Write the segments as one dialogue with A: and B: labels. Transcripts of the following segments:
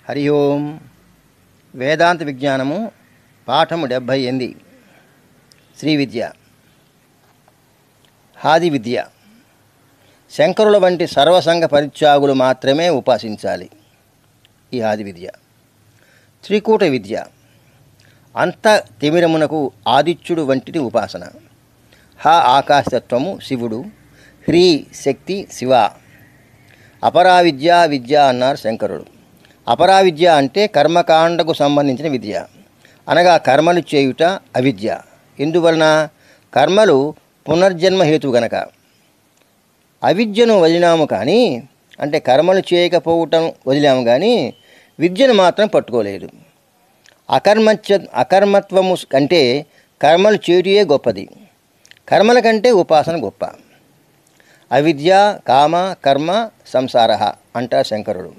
A: హరి ఓం. వేదాంత విజ్ఞానము పాఠము 78. శ్రీ విద్య, హాది విద్య. శంకరుల వంటి సర్వసంగ పరిత్యాగులు మాత్రమే ఉపాసించాలి ఈ హాది విద్య. త్రికూట విద్య. అంత తిమిరమునకు ఆదిత్యుడు వంటిది ఉపాసన. హ ఆకాశతత్వము శివుడు, హ్రీ శక్తి శివ. అపరావిద్య విద్య అన్నారు శంకరుడు. అపరావిద్య అంటే కర్మకాండకు సంబంధించిన విద్య, అనగా కర్మలు చేయుట అవిద్య. ఎందువలన? కర్మలు పునర్జన్మ హేతు గనక. అవిద్యను వదిలాము కానీ, అంటే కర్మలు చేయకపోవటం వదిలాము కానీ విద్యను మాత్రం పట్టుకోలేదు. అకర్మత్వము కంటే కర్మలు చేయుటే గొప్పది, కర్మల కంటే ఉపాసన గొప్ప. అవిద్య కామ కర్మ సంసార అంటారు శంకరుడు.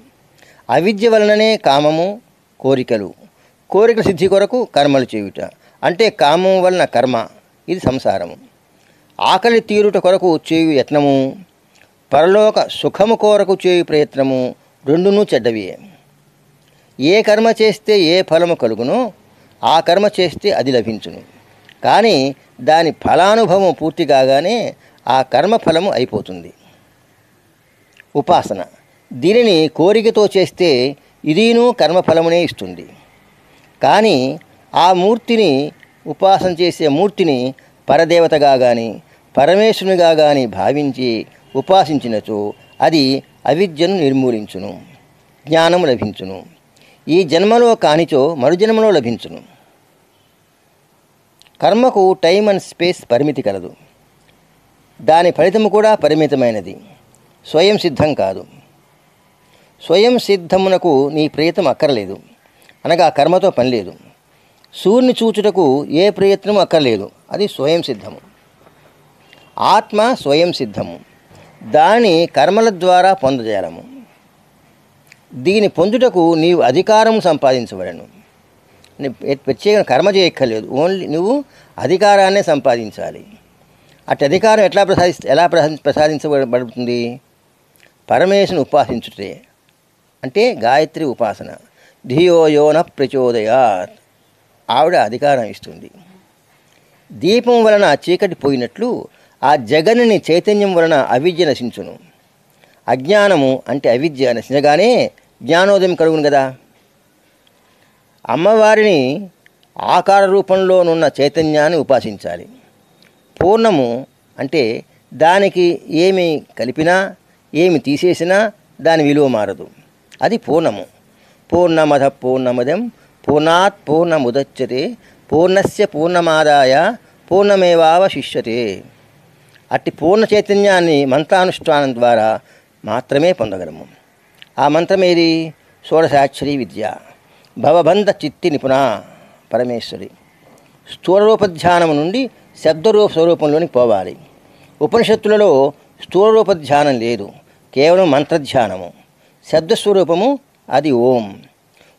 A: అవిద్య వలననే కామము, కోరికల సిద్ధి కొరకు కర్మలు చేయుట, అంటే కామం వలన కర్మ, ఇది సంసారము. ఆకలి తీరుట కొరకు చేయు యత్నము, పరలోక సుఖము కొరకు చేయు ప్రయత్నము, రెండునూ చెడ్డవియే. ఏ కర్మ చేస్తే ఏ ఫలము కలుగునో ఆ కర్మ చేస్తే అది లభించును. కానీ దాని ఫలానుభవం పూర్తి కాగానే ఆ కర్మ ఫలము అయిపోతుంది. ఉపాసన. దీనిని కోరికతో చేస్తే ఇదీను కర్మఫలమునే ఇస్తుంది. కానీ ఆ మూర్తిని, ఉపాసన చేసే మూర్తిని పరదేవతగా కానీ పరమేశ్వరునిగా కానీ భావించి ఉపాసించినచో అది అవిద్యను నిర్మూలించును, జ్ఞానము లభించును. ఈ జన్మలో కానిచో మరు జన్మలో లభించును. కర్మకు టైం అండ్ స్పేస్ పరిమితి కలదు. దాని ఫలితము కూడా పరిమితమైనది, స్వయం సిద్ధం కాదు. స్వయం సిద్ధమునకు నీ ప్రయత్నం అక్కర్లేదు, అనగా కర్మతో పని లేదు. సూర్యుని చూచుటకు ఏ ప్రయత్నం అక్కర్లేదు, అది స్వయం సిద్ధము. ఆత్మ స్వయం సిద్ధము, దాని కర్మల ద్వారా పొందజేయలము. దీని పొందుటకు నీవు అధికారం సంపాదించవలను. ప్రత్యేక కర్మ చేయక్కర్లేదు, ఓన్లీ నువ్వు అధికారాన్నే సంపాదించాలి. అటు అధికారం ఎలా ప్రసాదించబడుతుంది? పరమేశ్వరుని ఉపాసించుటే, అంటే గాయత్రి ఉపాసన. ధియో యోన ప్రచోదయాత్, ఆవిడ అధికారం ఇస్తుంది. దీపం వలన చీకటి పోయినట్లు ఆ జగన్ని చైతన్యం వలన అవిద్య నశించును. అజ్ఞానము అంటే అవిద్య నశించగానే జ్ఞానోదయం కలుగును కదా. అమ్మవారిని ఆకార రూపంలోనున్న చైతన్యాన్ని ఉపాసించాలి. పూర్ణము అంటే దానికి ఏమి కలిపినా ఏమి తీసేసినా దాని విలువ మారదు, అది పూర్ణము. పూర్ణమద పూర్ణమదం పూర్ణాత్ పూర్ణముదచ్యతే పూర్ణస్య పూర్ణమాదాయ పూర్ణమేవావశిష్యతే. అట్టి పూర్ణ చైతన్యాన్ని మంత్రానుష్ఠానం ద్వారా మాత్రమే పొందగలము. ఆ మంత్రం ఏది? షోడశాక్షరీ విద్య. భవబంధ చిత్తి నిపుణ పరమేశ్వరి. స్థూలరూపధ్యానము నుండి శబ్దరూప స్వరూపంలోనికి పోవాలి. ఉపనిషత్తులలో స్థూలరూపధ్యానం లేదు, కేవలం మంత్రధ్యానము. శబ్దస్వరూపము అది ఓం.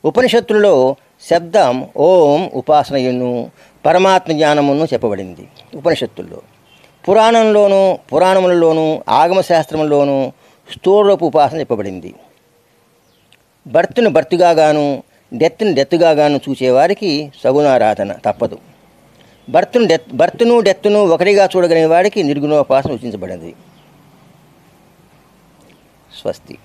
A: ఉపనిషత్తులలో శబ్దం ఓం ఉపాసనయును పరమాత్మ జ్ఞానమును చెప్పబడింది ఉపనిషత్తుల్లో. పురాణములలోనూ ఆగమశాస్త్రములలోనూ స్థూలరూప ఉపాసన చెప్పబడింది. భర్తను భర్తగాను డెత్తును డెత్తుగాను చూసేవారికి సగుణారాధన తప్పదు. భర్తను డెత్తును ఒకటిగా చూడగలిగిన వాడికి నిర్గుణోపాసన సూచించబడింది. స్వస్తి.